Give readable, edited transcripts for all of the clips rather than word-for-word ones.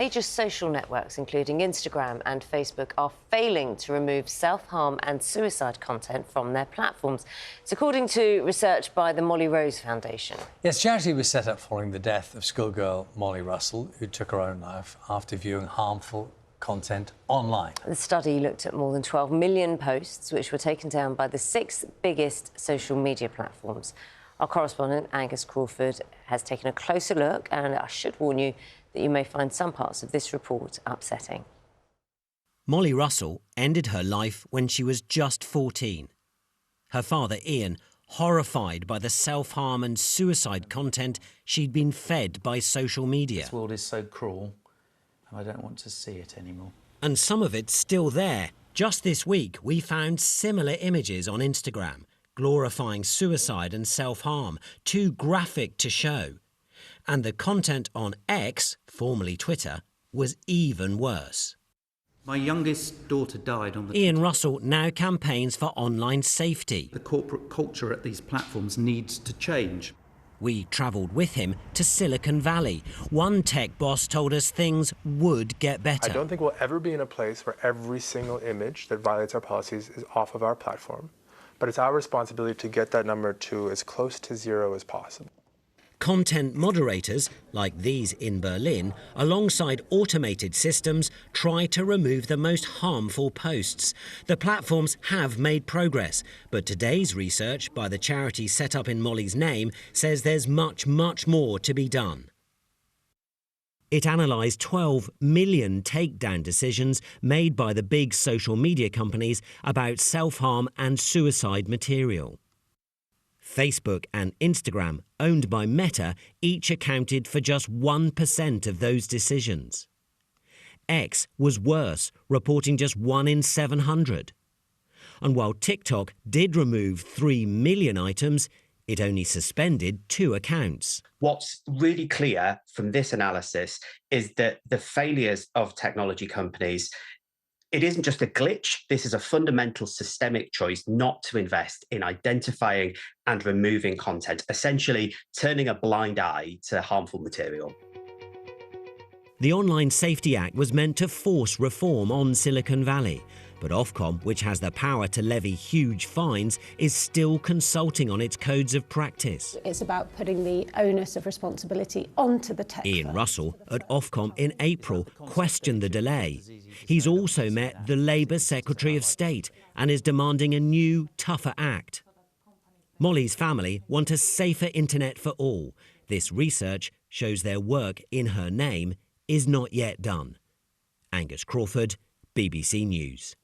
Major social networks, including Instagram and Facebook, are failing to remove self-harm and suicide content from their platforms. It's according to research by the Molly Rose Foundation. Yes, charity was set up following the death of schoolgirl Molly Russell, who took her own life after viewing harmful content online. The study looked at more than 12 million posts, which were taken down by the 6 biggest social media platforms. Our correspondent, Angus Crawford, has taken a closer look, and I should warn you that you may find some parts of this report upsetting. Molly Russell ended her life when she was just 14. Her father, Ian, horrified by the self-harm and suicide content she'd been fed by social media. This world is so cruel, and I don't want to see it anymore. And some of it's still there. Just this week, we found similar images on Instagram, glorifying suicide and self-harm, too graphic to show. And the content on X, formerly Twitter, was even worse. My youngest daughter died on the... Ian Russell now campaigns for online safety. The corporate culture at these platforms needs to change. We travelled with him to Silicon Valley. One tech boss told us things would get better. I don't think we'll ever be in a place where every single image that violates our policies is off of our platform. But it's our responsibility to get that number to as close to zero as possible. Content moderators, like these in Berlin, alongside automated systems, try to remove the most harmful posts. The platforms have made progress, but today's research by the charity set up in Molly's name says there's much, much more to be done. It analysed 12 million takedown decisions made by the big social media companies about self-harm and suicide material. Facebook and Instagram, owned by Meta, each accounted for just 1% of those decisions. X was worse, reporting just 1 in 700. And while TikTok did remove 3 million items, it only suspended 2 accounts. What's really clear from this analysis is that the failures of technology companies, it isn't just a glitch. This is a fundamental systemic choice not to invest in identifying and removing content, essentially turning a blind eye to harmful material. The Online Safety Act was meant to force reform on Silicon Valley, but Ofcom, which has the power to levy huge fines, is still consulting on its codes of practice. It's about putting the onus of responsibility onto the tech. Ian Russell at Ofcom in April questioned the delay. He's also met the Labour Secretary of State and is demanding a new, tougher act. Molly's family want a safer internet for all. This research shows their work in her name is not yet done. Angus Crawford, BBC News.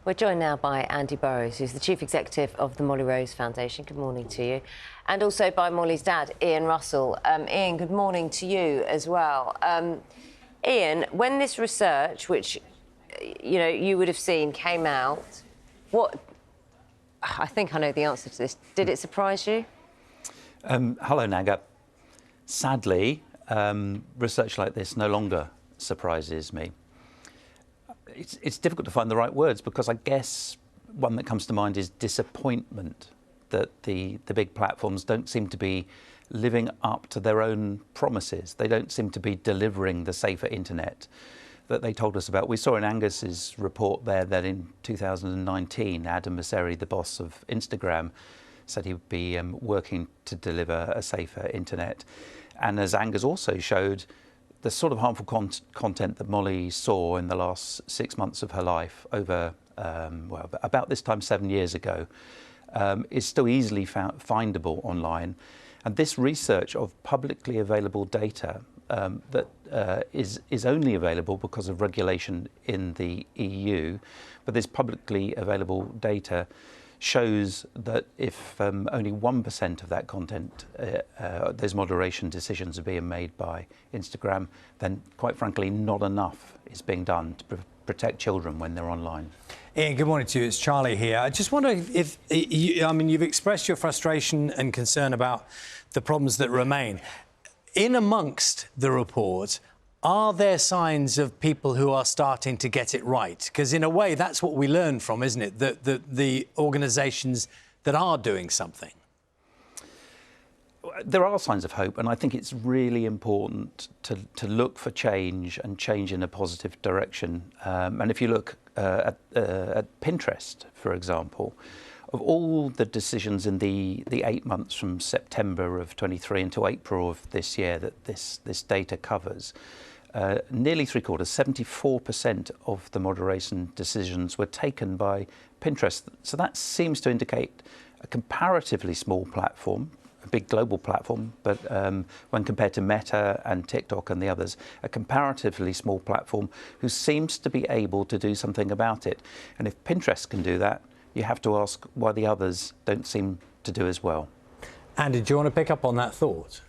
We're joined now by Andy Burrows, who's the Chief Executive of the Molly Rose Foundation. Good morning to you. And also by Molly's dad, Ian Russell. Ian, good morning to you as well. Ian, when this research, which, you would have seen, came out, I think I know the answer to this. Did it surprise you? Hello, Naga. Sadly, research like this no longer surprises me. It's difficult to find the right words because I guess one that comes to mind is disappointment that the big platforms don't seem to be living up to their own promises. They don't seem to be delivering the safer internet that they told us about. We saw in Angus's report there that in 2019, Adam Mosseri, the boss of Instagram, said he would be working to deliver a safer internet. And as Angus also showed, the sort of harmful content that Molly saw in the last 6 months of her life over, about this time 7 years ago, is still easily findable online. And this research of publicly available data that is only available because of regulation in the EU, but this publicly available data shows that if only 1% of that content, those moderation decisions are being made by Instagram, then quite frankly, not enough is being done to protect children when they're online. Ian, good morning to you. It's Charlie here. I just wonder if you've expressed your frustration and concern about the problems that remain. In amongst the report, are there signs of people who are starting to get it right? Because in a way, that's what we learn from, isn't it? The organisations that are doing something. There are signs of hope, and I think it's really important to look for change and change in a positive direction. And if you look at Pinterest, for example, of all the decisions in the 8 months from September of 23 until April of this year that this data covers, nearly three-quarters, 74% of the moderation decisions were taken by Pinterest. So that seems to indicate a comparatively small platform, a big global platform, but when compared to Meta and TikTok and the others, a comparatively small platform who seems to be able to do something about it. And if Pinterest can do that, you have to ask why the others don't seem to do as well. Andy, do you want to pick up on that thought?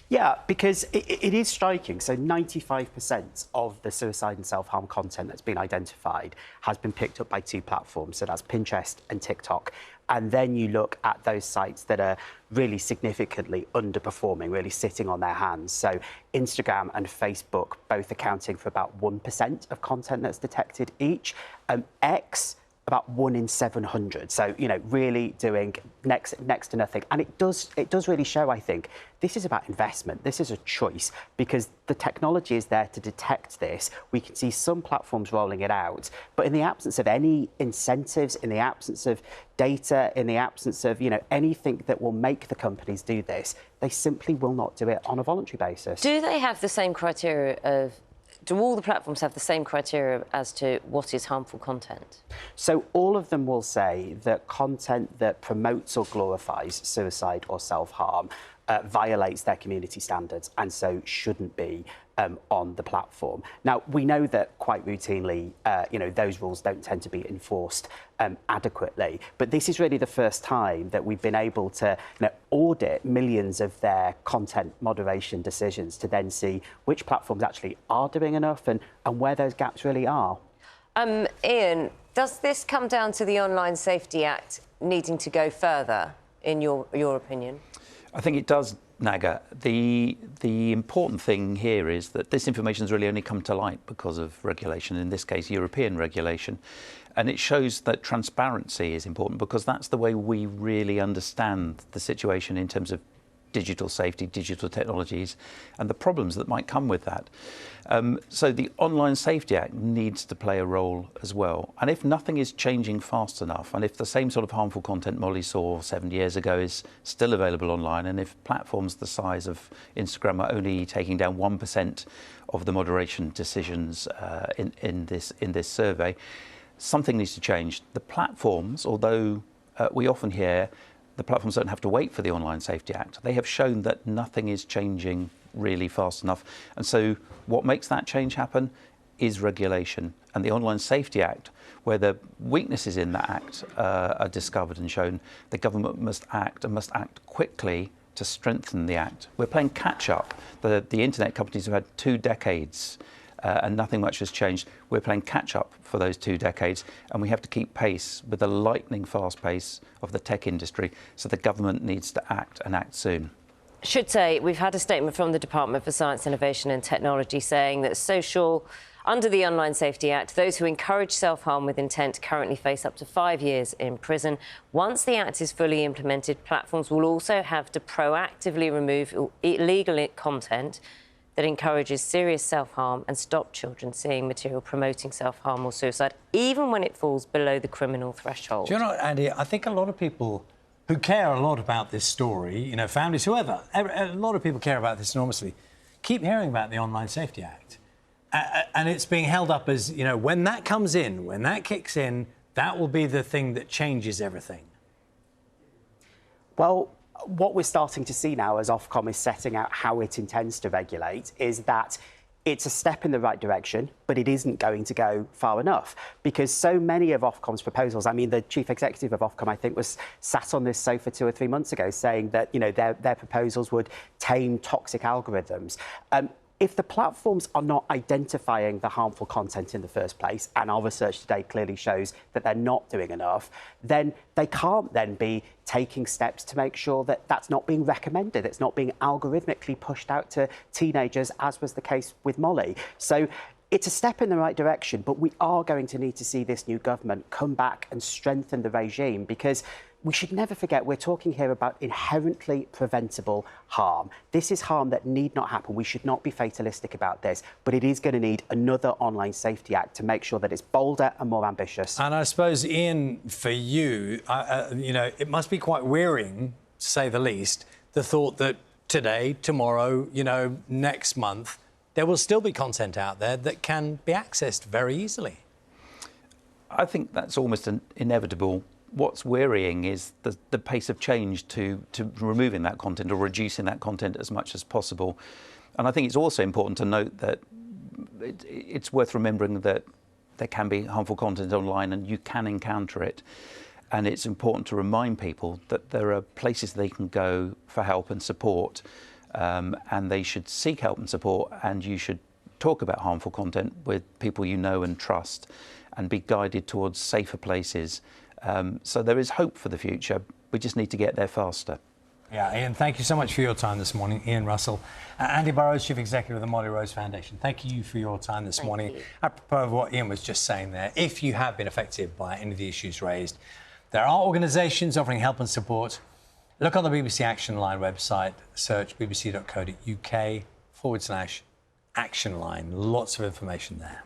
Yeah, because it is striking. So 95% of the suicide and self-harm content that's been identified has been picked up by two platforms. So that's Pinterest and TikTok. And then you look at those sites that are really significantly underperforming, really sitting on their hands. So Instagram and Facebook both accounting for about 1% of content that's detected each. X, about 1 in 700. So, you know, really doing next to nothing. And it does really show, I think, this is about investment. This is a choice because the technology is there to detect this. We can see some platforms rolling it out, but in the absence of any incentives, in the absence of data, in the absence of, you know, anything that will make the companies do this, they simply will not do it on a voluntary basis. Do they have the same criteria of... Do all the platforms have the same criteria as to what is harmful content? So all of them will say that content that promotes or glorifies suicide or self-harm violates their community standards and so shouldn't be on the platform. Now, we know that quite routinely, you know, those rules don't tend to be enforced adequately. But this is really the first time that we've been able to, you know, audit millions of their content moderation decisions to then see which platforms actually are doing enough and where those gaps really are. Ian, does this come down to the Online Safety Act needing to go further, in your opinion? I think it does, Naga. The important thing here is that this information has really only come to light because of regulation, in this case European regulation, and it shows that transparency is important because that's the way we really understand the situation in terms of digital safety, digital technologies, and the problems that might come with that. So the Online Safety Act needs to play a role as well. And if nothing is changing fast enough, and if the same sort of harmful content Molly saw 7 years ago is still available online, and if platforms the size of Instagram are only taking down 1% of the moderation decisions in this survey, something needs to change. The platforms, although we often hear the platforms don't have to wait for the Online Safety Act, they have shown that nothing is changing really fast enough. And so what makes that change happen is regulation. And the Online Safety Act, where the weaknesses in that act are discovered and shown, the government must act and must act quickly to strengthen the act. We're playing catch up. The internet companies have had 2 decades and nothing much has changed. We're playing catch up for those 2 decades, and we have to keep pace with the lightning fast pace of the tech industry. So the government needs to act and act soon. Should say we've had a statement from the Department for Science, Innovation and Technology saying that under the Online Safety Act, those who encourage self-harm with intent currently face up to 5 years in prison. Once the Act is fully implemented, platforms will also have to proactively remove illegal content that encourages serious self-harm and stop children seeing material promoting self-harm or suicide, even when it falls below the criminal threshold. Do you know what, Andy? I think a lot of people who care a lot about this story, you know, families, whoever, a lot of people care about this enormously, keep hearing about the Online Safety Act. And it's being held up as, you know, when that comes in, when that kicks in, that will be the thing that changes everything. Well, what we're starting to see now as Ofcom is setting out how it intends to regulate is that it's a step in the right direction, but it isn't going to go far enough because so many of Ofcom's proposals, I mean, the chief executive of Ofcom, I think, was sat on this sofa 2 or 3 months ago saying that, you know, their proposals would tame toxic algorithms. If the platforms are not identifying the harmful content in the first place, and our research today clearly shows that they're not doing enough, then they can't then be taking steps to make sure that that's not being recommended, it's not being algorithmically pushed out to teenagers, as was the case with Molly. So it's a step in the right direction, but we are going to need to see this new government come back and strengthen the regime because we should never forget we're talking here about inherently preventable harm. This is harm that need not happen. We should not be fatalistic about this, but it is going to need another Online Safety Act to make sure that it's bolder and more ambitious. And I suppose, Ian, for you, you know, it must be quite wearying, to say the least, the thought that today, tomorrow, you know, next month, there will still be content out there that can be accessed very easily. I think that's almost inevitable. What's worrying is the pace of change to removing that content or reducing that content as much as possible. And I think it's also important to note that it's worth remembering that there can be harmful content online and you can encounter it. And it's important to remind people that there are places they can go for help and support, and they should seek help and support, and you should talk about harmful content with people you know and trust and be guided towards safer places. So there is hope for the future. We just need to get there faster. Yeah, Ian, thank you so much for your time this morning. Ian Russell. Andy Burrows, Chief Executive of the Molly Rose Foundation. Thank you for your time this morning. Apropos of what Ian was just saying there, if you have been affected by any of the issues raised, there are organisations offering help and support. Look on the BBC Action Line website, search bbc.co.uk/Action Line. Lots of information there.